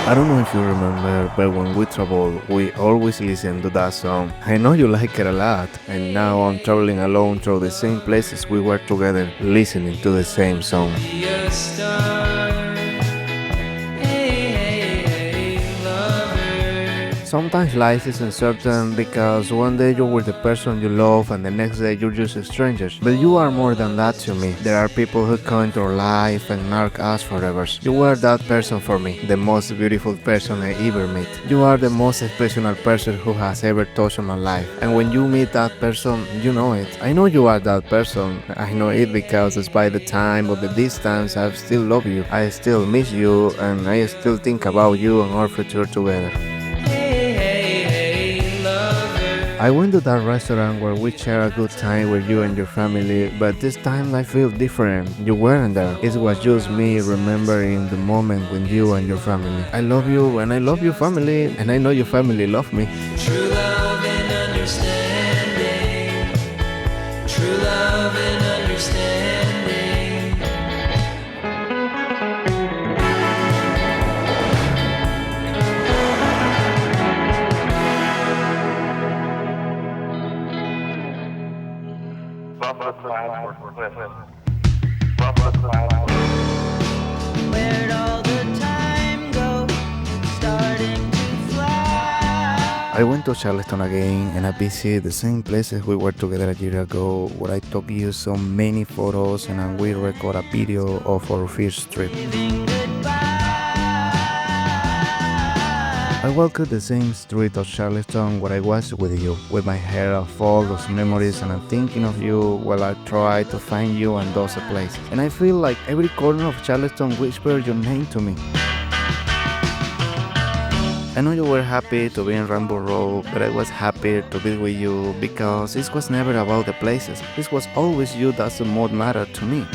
I don't know if you remember, but when we travel, we always listen to that song. I know you like it a lot, and now I'm traveling alone through the same places we were together, listening to the same song. Be a star. Hey, hey, hey, lover. Sometimes life is uncertain because one day you're with the person you love and the next day you're just strangers. But you are more than that to me. There are people who come into our life and mark us forever. You were that person for me, the most beautiful person I ever met. You are the most special person who has ever touched my life. And when you meet that person, you know it. I know you are that person. I know it because despite the time or the distance, I still love you. I still miss you and I still think about you and our future together. Hey, hey, hey, lover. I went to that restaurant where we share a good time with you and your family, but this time I feel different. You weren't there. It was just me remembering the moment when you and your family. I love you and I love your family, and I know your family love me. True love and understanding. True love and understanding. Where'd all the time go? It's starting to fly. I went to Charleston again and I visited the same places we were together a year ago where I took you so many photos and we record a video of our first trip. Waving goodbye. I walked the same street of Charleston where I was with you, with my hair full of memories and I'm thinking of you while I try to find you in those places. And I feel like every corner of Charleston whispered your name to me. I know you were happy to be in Rainbow Road, but I was happy to be with you because it was never about the places. It was always you that's the most mattered to me.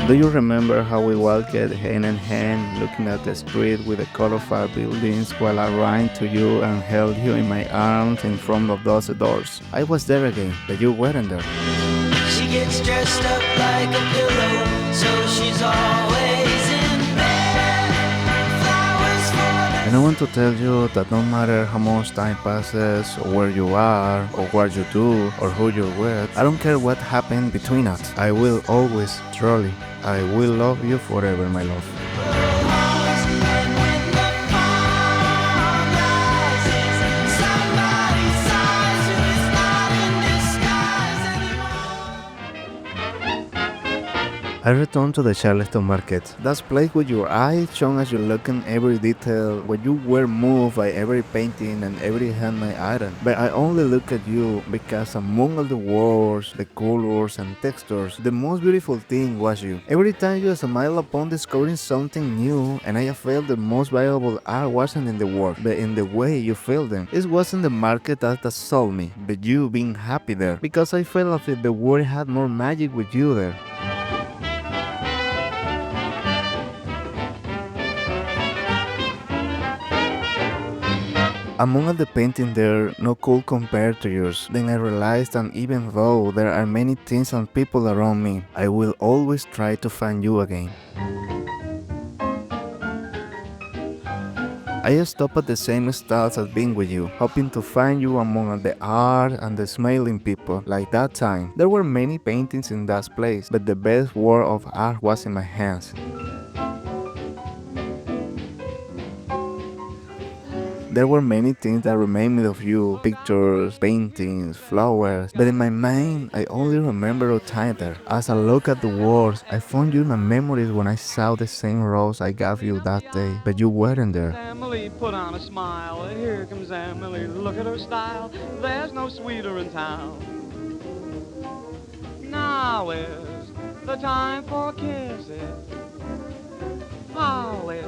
Do you remember how we walked hand in hand looking at the street with the colorful buildings while I ran to you and held you in my arms in front of those doors? I was there again, but you weren't there. She gets dressed up like a pillow, so she's always in bed. Flowers for And I want to tell you that no matter how much time passes, or where you are, or what you do, or who you're with, I don't care what happened between us. I will always, truly, I will love you forever, my love. hours. And when the fog rises, somebody sighs who is not in disguise anymore. I returned to the Charleston market. That place with your eyes shone as you look in every detail, where you were moved by every painting and every handmade item. But I only look at you because among all the words, the colors and textures, the most beautiful thing was you. Every time you smile upon discovering something new, and I felt the most valuable art wasn't in the work, but in the way you felt them. It wasn't the market that sold me, but you being happy there, because I felt as if the world had more magic with you there. Among all the paintings there, no could compare to yours. Then I realized that even though there are many things and people around me, I will always try to find you again. I stopped at the same stalls as being with you, hoping to find you among the art and the smiling people. Like that time, there were many paintings in that place, but the best work of art was in my hands. There were many things that remind me of you, pictures, paintings, flowers, but in my mind, I only remember a time there. As I look at the words, I found you in my memories when I saw the same rose I gave you that day, but you weren't there. Emily, put on a smile. Here comes Emily, look at her style. There's no sweeter in town. Now is the time for kisses. How is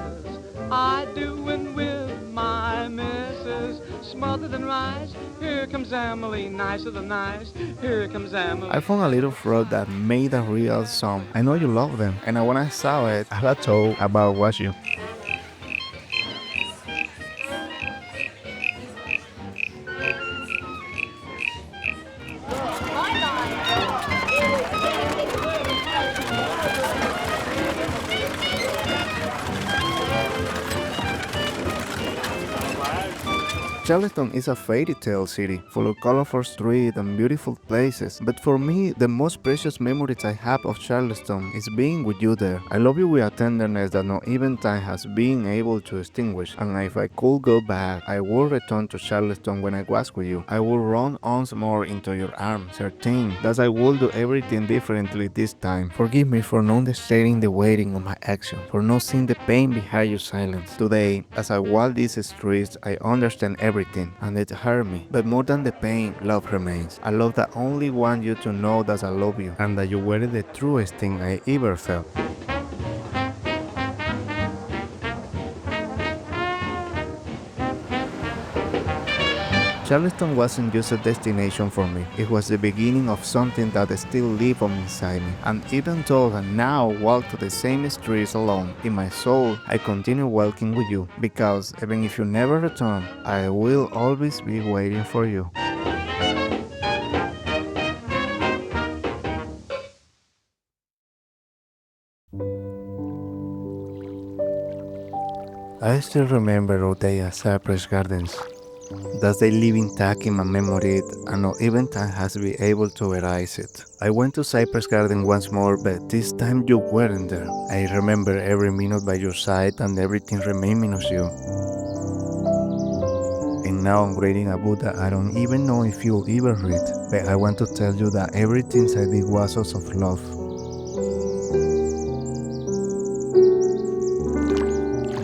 I doing with my missus? Smothered in rice. Here comes Emily, nicer than nice. Here comes Emily. I found a little frog that made a real song. I know you love them, and when I saw it, I had told about was you. Charleston is a fairy tale city, full of colorful streets and beautiful places, but for me, the most precious memories I have of Charleston is being with you there. I love you with a tenderness that no even time has been able to extinguish, and if I could go back, I would return to Charleston when I was with you. I would run once more into your arms, certain that I will do everything differently this time. Forgive me for not understanding the waiting of my action, for not seeing the pain behind your silence. Today, as I walk these streets, I understand everything, and it hurt me. But more than the pain, love remains. I love that only want you to know that I love you, and that you were the truest thing I ever felt. Charleston wasn't just a destination for me, it was the beginning of something that still lives on inside me. And even though I now walk to the same streets alone, in my soul, I continue walking with you, because even if you never return, I will always be waiting for you. I still remember our day at Cypress Gardens. Thus they live intact in my memory and not even time has been able to erase it. I went to Cypress Garden once more, but this time you weren't there. I remember every minute by your side and everything remained minus you. And now I'm reading a book that I don't even know if you'll ever read, but I want to tell you that everything I did was out of love.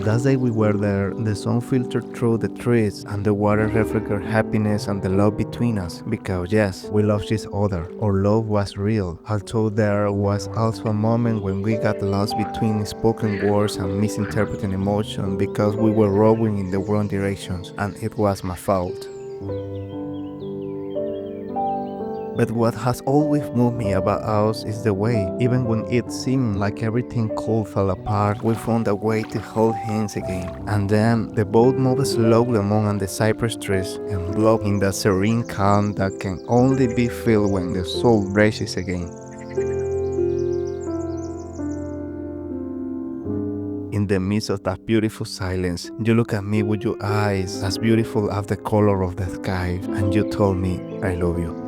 That day we were there, the sun filtered through the trees and the water reflected happiness and the love between us. Because yes, we loved each other. Our love was real, although there was also a moment when we got lost between spoken words and misinterpreting emotion because we were rowing in the wrong directions, and it was my fault. But what has always moved me about us is the way, even when it seemed like everything could fall apart, we found a way to hold hands again. And then the boat moved slowly among the cypress trees, enveloped in that serene calm that can only be felt when the soul breathes again. In the midst of that beautiful silence, you look at me with your eyes as beautiful as the color of the sky, and you told me, I love you.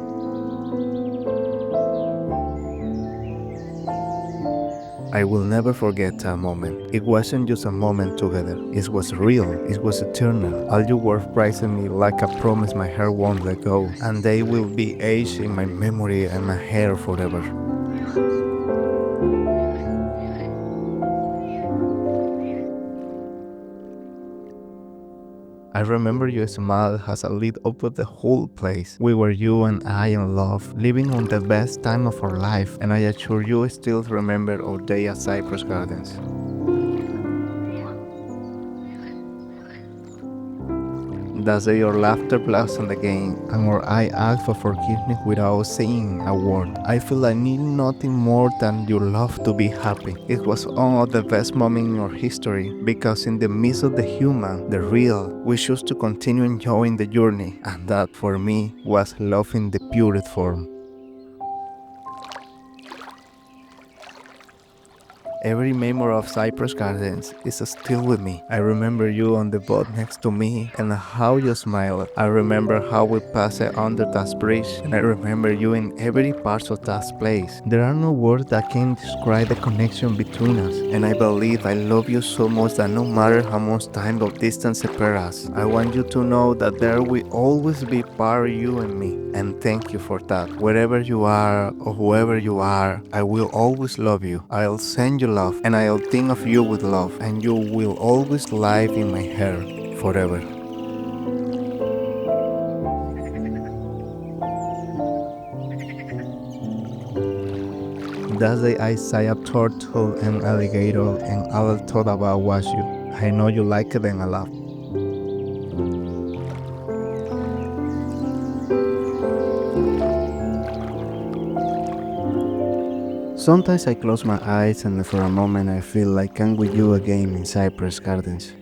I will never forget that moment. It wasn't just a moment together. It was real. It was eternal. All your words praising me like a promise my heart won't let go. And they will be etched in my memory and my hair forever. I remember your smile has lit up the whole place. We were you and I in love, living on the best time of our life, and I assure you still remember our day at Cypress Gardens. That day our laughter blossomed again, and our eye asked for forgiveness without saying a word. I feel I need nothing more than your love to be happy. It was one of the best moments in our history, because in the midst of the human, the real, we choose to continue enjoying the journey, and that for me was love in the purest form. Every memory of Cypress Gardens is still with me. I remember you on the boat next to me and how you smiled. I remember how we passed under that bridge, and I remember you in every part of that place. There are no words that can describe the connection between us, and I believe I love you so much that no matter how much time or distance separates us, I want you to know that there will always be part of you and me. And thank you for that. Wherever you are or whoever you are, I will always love you. I'll send you love, and I'll think of you with love, and you will always live in my heart forever. That day I saw a turtle and alligator, and all I thought about was you. I know you like it and I love. Sometimes I close my eyes and for a moment I feel like I'm with you again in Cypress Gardens.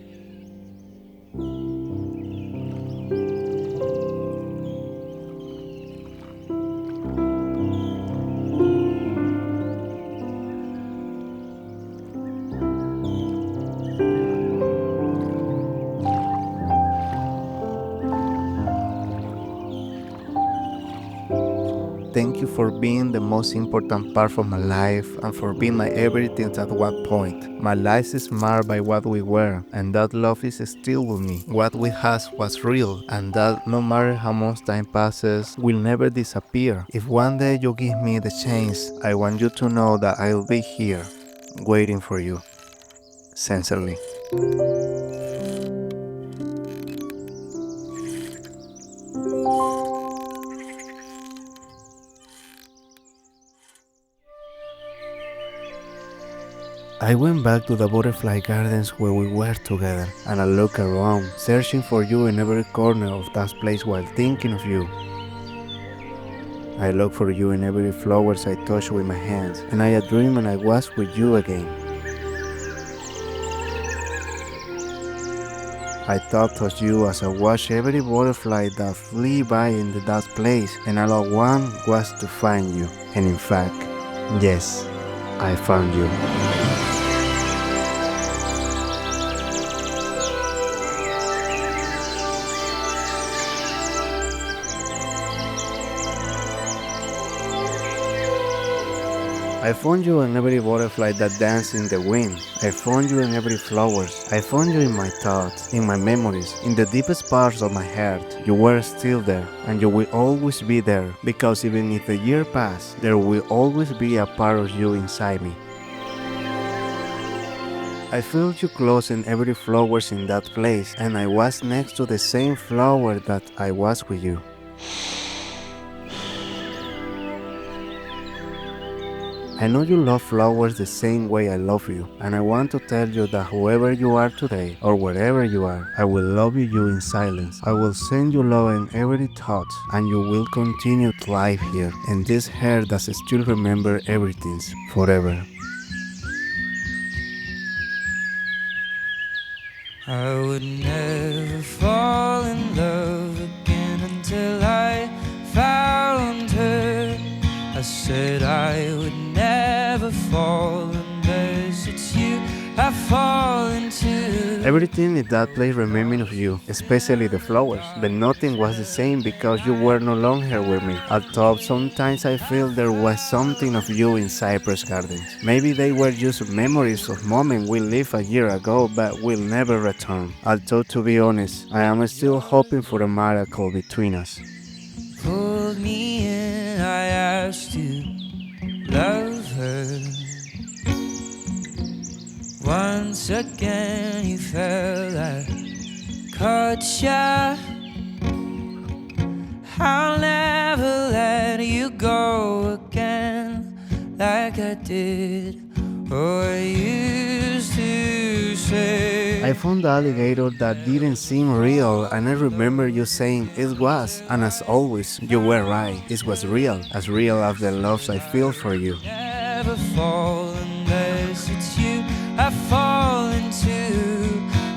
you for being the most important part of my life and for being my everything at one point. My life is marked by what we were, and that love is still with me. What we had was real, and that no matter how much time passes, will never disappear. If one day you give me the chance, I want you to know that I'll be here, waiting for you. Sincerely. I went back to the butterfly gardens where we were together, and I looked around, searching for you in every corner of that place while thinking of you. I looked for you in every flowers I touched with my hands, and I dreamed and I was with you again. I thought of you as I watched every butterfly that flew by in that place, and all I want was to find you. And in fact, yes, I found you. I found you in every butterfly that danced in the wind. I found you in every flowers. I found you in my thoughts, in my memories, in the deepest parts of my heart. You were still there, and you will always be there, because even if the year passed, there will always be a part of you inside me. I felt you close in every flowers in that place, and I was next to the same flower that I was with you. I know you love flowers the same way I love you, and I want to tell you that whoever you are today, or wherever you are, I will love you in silence. I will send you love in every thought, and you will continue to live here, in this heart that still remember everything, forever. I would never fall in love again until I found her. I said I would never fall unless it's you I fall into. Everything in that place reminded me of you, especially the flowers, but nothing was the same because you were no longer with me. Although sometimes I feel there was something of you in Cypress Gardens. Maybe they were just memories of moments we lived a year ago but will never return. Although to be honest, I am still hoping for a miracle between us. Pulled me in, I asked you, love her. Once again you felt I caught ya. I'll never let you go again like I did or I used to say. I found the alligator that didn't seem real, and I remember you saying it was, and as always, you were right. It was real as the love I feel for you. Never fall unless it's you I fall into.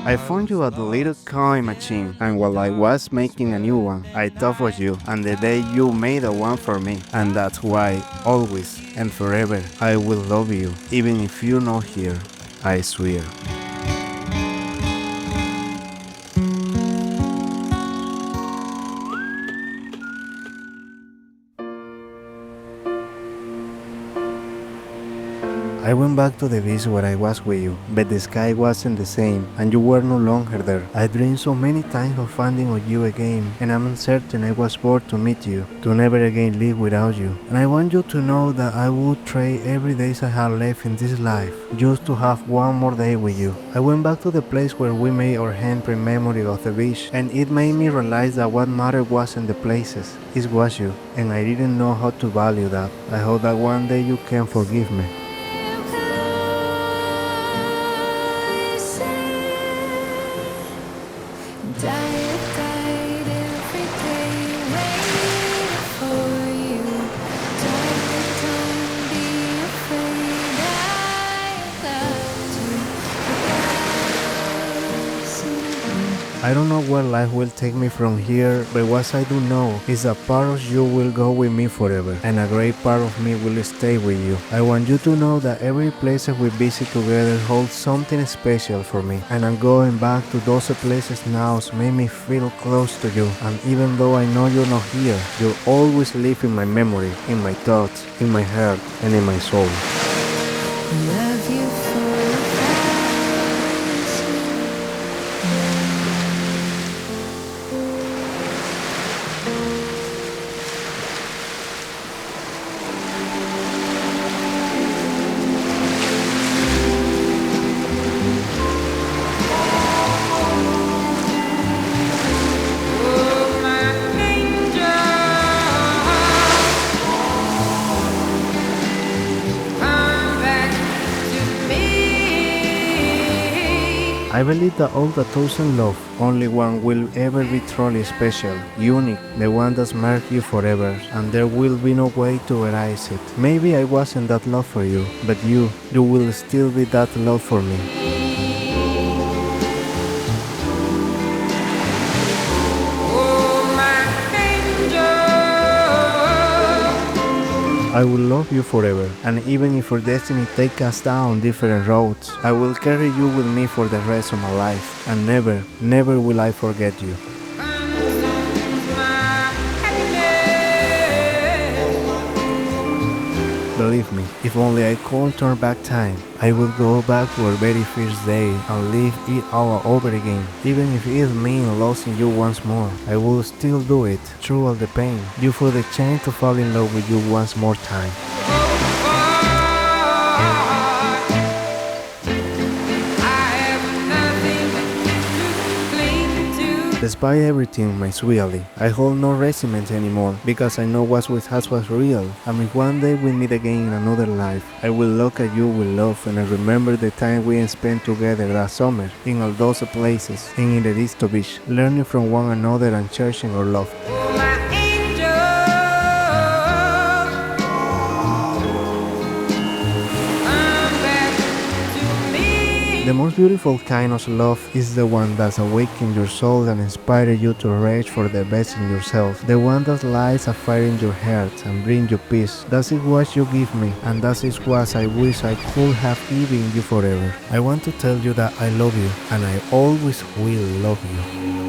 I found you at the little coin machine, and while I was making a new one, I thought of you and the day you made a one for me. And that's why, always and forever, I will love you, even if you're not here, I swear. I went back to the beach where I was with you, but the sky wasn't the same, and you were no longer there. I dreamed so many times of finding you again, and I'm certain I was born to meet you, to never again live without you. And I want you to know that I would trade every day I have left in this life, just to have one more day with you. I went back to the place where we made our handprint memory of the beach, and it made me realize that what mattered wasn't the places, it was you, and I didn't know how to value that. I hope that one day you can forgive me. I don't know where life will take me from here, but what I do know is that part of you will go with me forever, and a great part of me will stay with you. I want you to know that every place we visit together holds something special for me, and I'm going back to those places now to make me feel close to you. And even though I know you're not here, you always live in my memory, in my thoughts, in my heart, and in my soul. Love you for Oh, my angel, come back to me. I believe that all that thousand love, only one will ever be truly special, unique, the one that's marked you forever, and there will be no way to erase it. Maybe I wasn't that love for you, but you will still be that love for me. Oh, my angel. I will love you forever, and even if our destiny takes us down different roads, I will carry you with me for the rest of my life, and never, never will I forget you. Believe me, if only I could turn back time, I will go back to our very first day and live it all over again. Even if it means losing you once more, I will still do it, through all the pain, you for the chance to fall in love with you once more time. Despite everything, my sweetie, I hold no resentment anymore because I know what with us was real. And if one day we meet again in another life, I will look at you with love and I remember the time we spent together that summer in all those places and in the distant beach, learning from one another and cherishing our love. Oh, my angel, come back to me. The most beautiful kind of love is the one that awakens your soul and inspires you to reach for the best in yourself. The one that lights a fire in your heart and brings you peace. That is what you give me, and that is what I wish I could have given you forever. I want to tell you that I love you, and I always will love you.